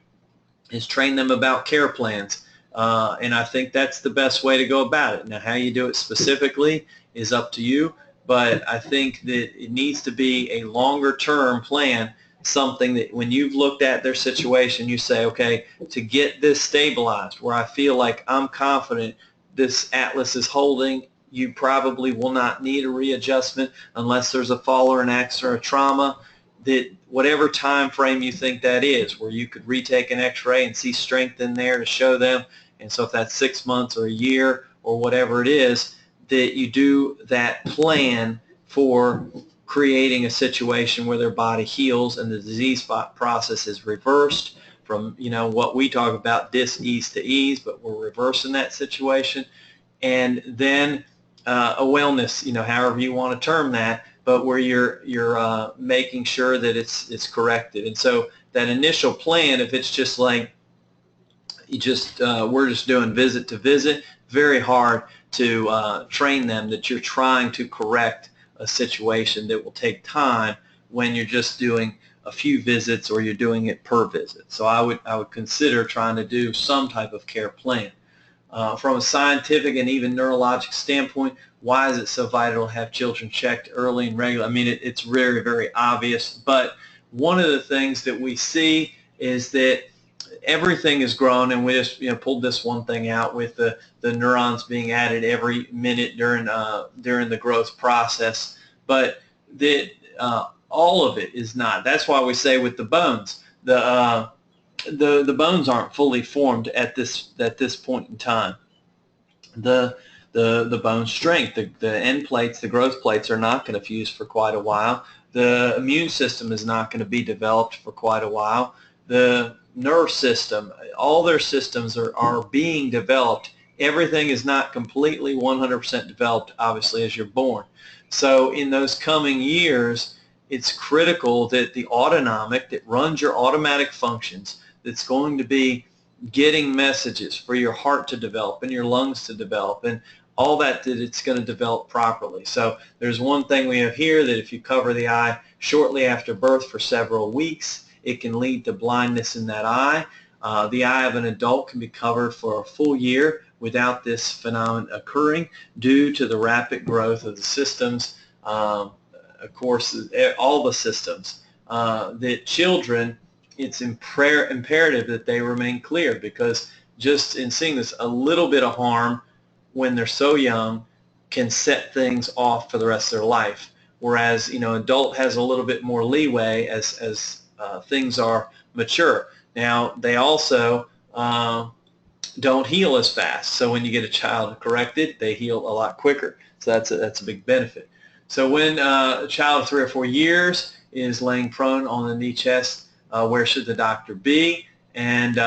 is train them about care plans. And I think that's the best way to go about it. Now, how you do it specifically is up to you, but I think that it needs to be a longer-term plan, something that when you've looked at their situation, you say, okay, to get this stabilized, where I feel like I'm confident this Atlas is holding, you probably will not need a readjustment unless there's a fall or an accident or a trauma, that whatever time frame you think that is, where you could retake an x-ray and see strength in there to show them. And so if that's 6 months or a year or whatever it is, that you do that plan for creating a situation where their body heals and the disease process is reversed from what we talk about dis-ease to ease, but we're reversing that situation. And then a wellness, however you want to term that, but where you're making sure that it's corrected. And so that initial plan, if it's just like we're just doing visit to visit, very hard to train them that you're trying to correct a situation that will take time when you're just doing a few visits or you're doing it per visit. So I would consider trying to do some type of care plan. From a scientific and even neurologic standpoint, why is it so vital to have children checked early and regular? I mean, it's very, very obvious, but one of the things that we see is that everything is grown, and we just pulled this one thing out with the neurons being added every minute during the growth process, but that all of it is not. That's why we say with the bones, the bones aren't fully formed at this point in time. The bone strength, the end plates, the growth plates are not going to fuse for quite a while. The immune system is not going to be developed for quite a while. The nerve system, all their systems are being developed. Everything is not completely 100% developed, obviously, as you're born. So in those coming years, it's critical that the autonomic that runs your automatic functions, that's going to be getting messages for your heart to develop and your lungs to develop and all that it's going to develop properly. So there's one thing we have here, that if you cover the eye shortly after birth for several weeks, it can lead to blindness in that eye. The eye of an adult can be covered for a full year without this phenomenon occurring due to the rapid growth of the systems, of course, all the systems. That children, it's imperative that they remain clear, because just in seeing this, a little bit of harm when they're so young can set things off for the rest of their life. Whereas, adult has a little bit more leeway as things are mature. Now, they also don't heal as fast. So when you get a child corrected, they heal a lot quicker. So that's a big benefit. So when a child of 3 or 4 years is laying prone on the knee chest, where should the doctor be? And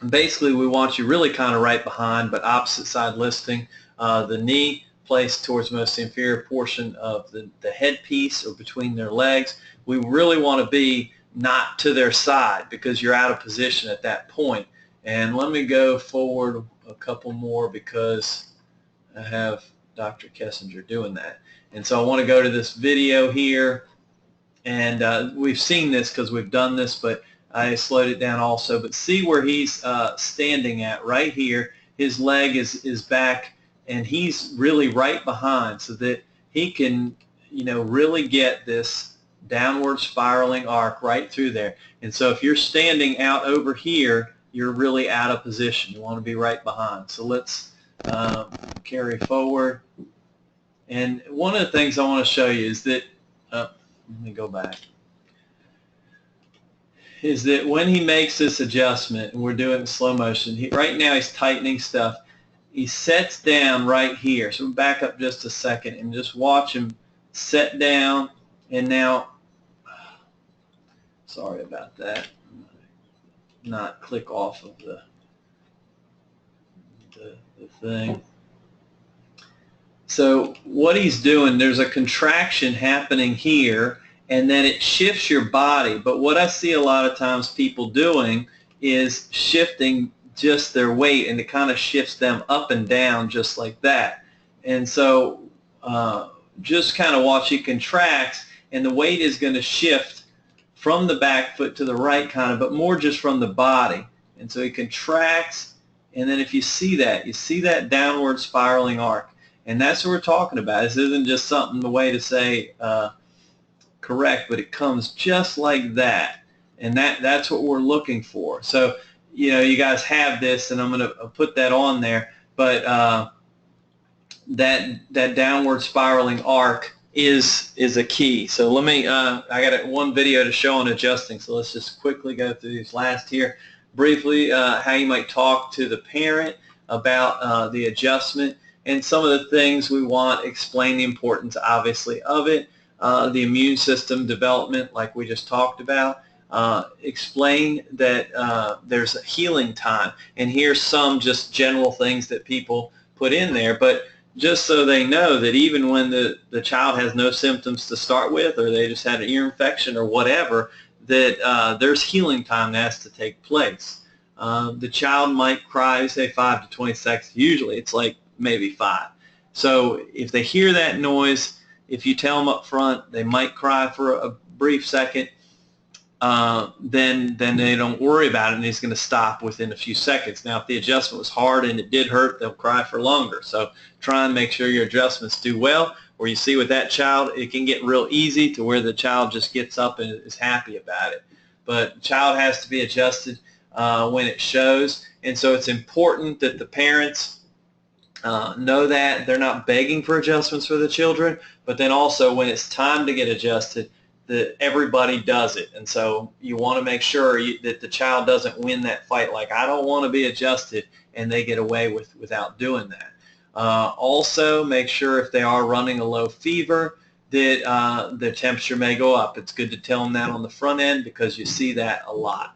basically, we want you really kind of right behind, but opposite side listing, the knee placed towards the most inferior portion of the headpiece or between their legs. We really want to be not to their side, because you're out of position at that point. And let me go forward a couple more, because I have Dr. Kessinger doing that. And so I want to go to this video here, and we've seen this because we've done this, but I slowed it down also. But see where he's standing at right here. His leg is back, and he's really right behind, so that he can, really get this downward spiraling arc right through there. And so if you're standing out over here, you're really out of position. You want to be right behind. So let's carry forward. And one of the things I want to show you is that, let me go back, is that when he makes this adjustment, and we're doing it in slow motion, right now he's tightening stuff, he sets down right here. So back up just a second and just watch him set down. And now, sorry about that, not click off of the thing. So what he's doing, there's a contraction happening here, and then it shifts your body. But what I see a lot of times people doing is shifting just their weight, and it kind of shifts them up and down just like that. And so just kind of watch, he contracts, and the weight is going to shift from the back foot to the right kind of, but more just from the body. And so he contracts, and then if you see that downward spiraling arc. And that's what we're talking about. This isn't just something, the way to say correct, but it comes just like that. And that's what we're looking for. So, you guys have this, and I'm going to put that on there. But that downward spiraling arc is a key. So let me, I got one video to show on adjusting. So let's just quickly go through these last here. Briefly, how you might talk to the parent about the adjustment. And some of the things we want, explain the importance, obviously, of it. The immune system development, like we just talked about. Explain that there's a healing time. And here's some just general things that people put in there. But just so they know that even when the child has no symptoms to start with, or they just had an ear infection or whatever, that there's healing time that has to take place. The child might cry, say 5 to 20 seconds. Usually it's like maybe 5. So if they hear that noise, if you tell them up front, they might cry for a brief second. then they don't worry about it, and he's going to stop within a few seconds. Now, if the adjustment was hard and it did hurt, they'll cry for longer. So try and make sure your adjustments do well. Where you see with that child, it can get real easy to where the child just gets up and is happy about it. But the child has to be adjusted when it shows, and so it's important that the parents know that they're not begging for adjustments for the children, but then also when it's time to get adjusted, that everybody does it. And so you want to make sure that the child doesn't win that fight, like I don't want to be adjusted, and they get away without doing that. Also, make sure if they are running a low fever that their temperature may go up. It's good to tell them that on the front end because you see that a lot.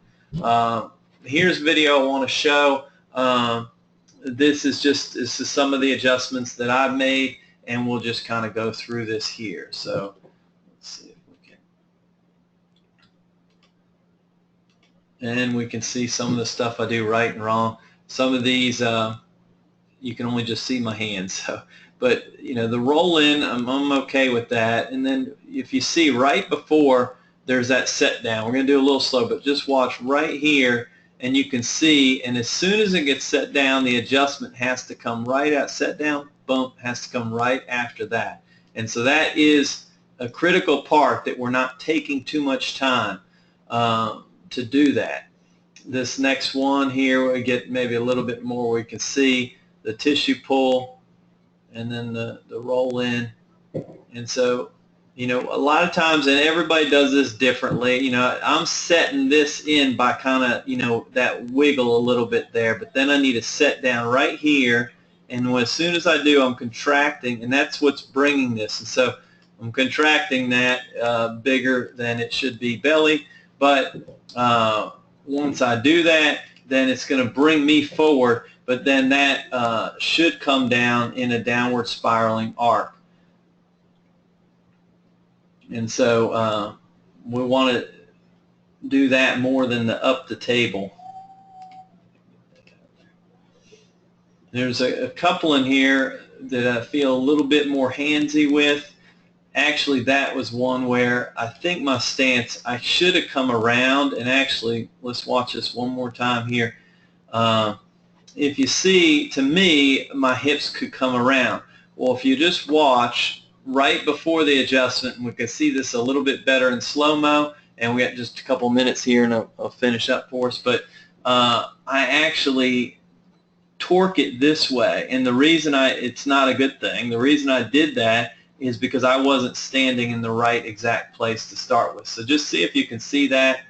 Here's a video I want to show. This is some of the adjustments that I've made, and we'll just kind of go through this here. So let's see if we can. And we can see some of the stuff I do right and wrong. Some of these you can only just see my hands. So, but you know, the roll in, I'm okay with that. And then if you see right before there's that set down, we're going to do a little slow, but just watch right here, and you can see, and as soon as it gets set down, the adjustment has to come right at set down, bump has to come right after that. And so that is a critical part, that we're not taking too much time to do that. This next one here, we get maybe a little bit more where we can see the tissue pull and then the roll in. And so, you know, a lot of times, and everybody does this differently, you know, I'm setting this in by kind of, you know, that wiggle a little bit there, but then I need to set down right here, and as soon as I do, I'm contracting, and that's what's bringing this. And so I'm contracting that bigger than it should be belly, but once I do that, then it's going to bring me forward, but then that should come down in a downward spiraling arc. And so we want to do that more than the up the table. There's a couple in here that I feel a little bit more handsy with. Actually, that was one where I think my stance, I should have come around, and actually, let's watch this one more time here. If you see, to me, my hips could come around. Well, if you just watch right before the adjustment, and we can see this a little bit better in slow-mo, and we got just a couple minutes here, and I'll finish up for us, but I actually torque it this way, and the reason it's not a good thing, the reason I did that is because I wasn't standing in the right exact place to start with. So just see if you can see that,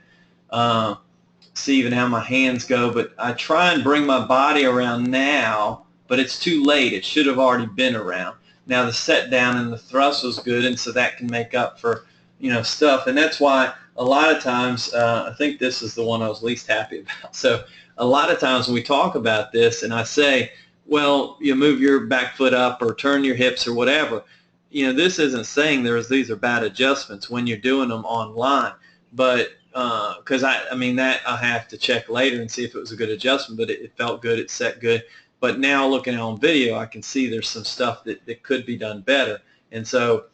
see even how my hands go, but I try and bring my body around now, but it's too late. It should have already been around. Now the set down and the thrust was good, and so that can make up for, you know, stuff, and that's why a lot of times, I think this is the one I was least happy about. So a lot of times when we talk about this and I say, well, you move your back foot up or turn your hips or whatever, you know, this isn't saying these are bad adjustments when you're doing them online, but because I mean, that I'll have to check later and see if it was a good adjustment, but it felt good, it set good. But now looking on video, I can see there's some stuff that could be done better. And so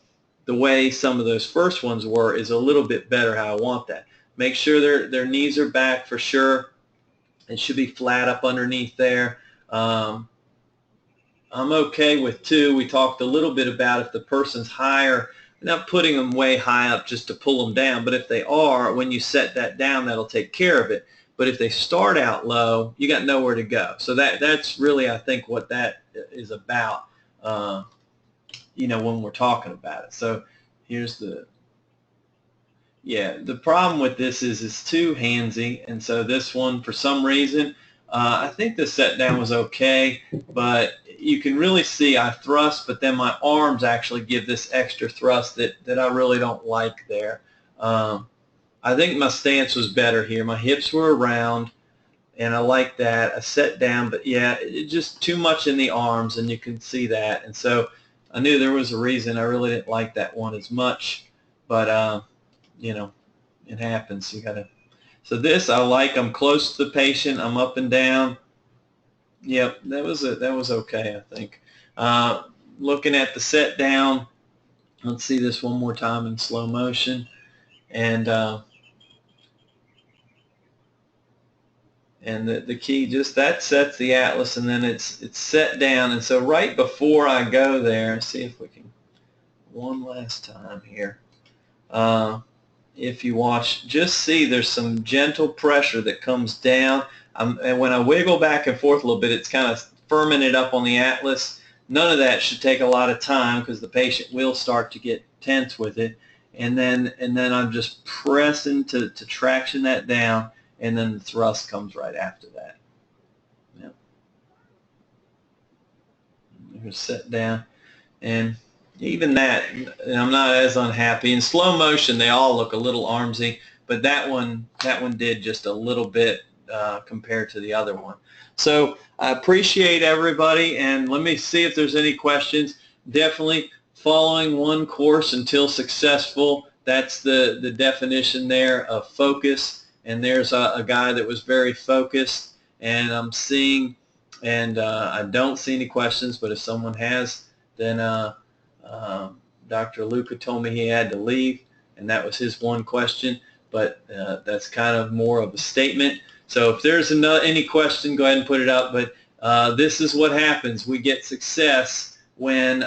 the way some of those first ones were is a little bit better how I want that. Make sure their knees are back for sure. It should be flat up underneath there. I'm okay with 2. We talked a little bit about if the person's higher, not putting them way high up just to pull them down, but if they are, when you set that down, that'll take care of it. But if they start out low, you got nowhere to go. So that's really, I think, what that is about, you know, when we're talking about it. So here's the problem with this is it's too handsy, and so this one, for some reason, I think the set down was okay, but you can really see I thrust, but then my arms actually give this extra thrust that I really don't like there. I think my stance was better here. My hips were around, and I like that. I set down, but yeah, it just too much in the arms, and you can see that. And so I knew there was a reason I really didn't like that one as much, but you know, it happens. You gotta. So this I like. I'm close to the patient. I'm up and down. Yep, that was okay, I think. Looking at the set down, let's see this one more time in slow motion, and And the key, just that sets the atlas, and then it's set down. And so right before I go there, see if we can, one last time here. If you watch, just see there's some gentle pressure that comes down. And when I wiggle back and forth a little bit, it's kind of firming it up on the atlas. None of that should take a lot of time because the patient will start to get tense with it. And then I'm just pressing to traction that down, and then the thrust comes right after that. Yep. You're set down, and even that, I'm not as unhappy. In slow motion, they all look a little armsy, but that one did just a little bit compared to the other one. So I appreciate everybody, and let me see if there's any questions. Definitely following one course until successful. That's the definition there of focus. And there's a guy that was very focused, and I'm seeing, and I don't see any questions, but if someone has, then Dr. Luca told me he had to leave, and that was his one question, but that's kind of more of a statement. So if there's any question, go ahead and put it up, but this is what happens. We get success when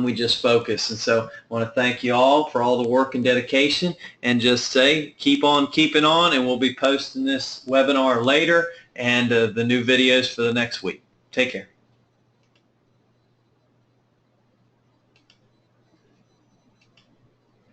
we just focus. And so I want to thank you all for all the work and dedication, and just say keep on keeping on, and we'll be posting this webinar later and the new videos for the next week. Take care.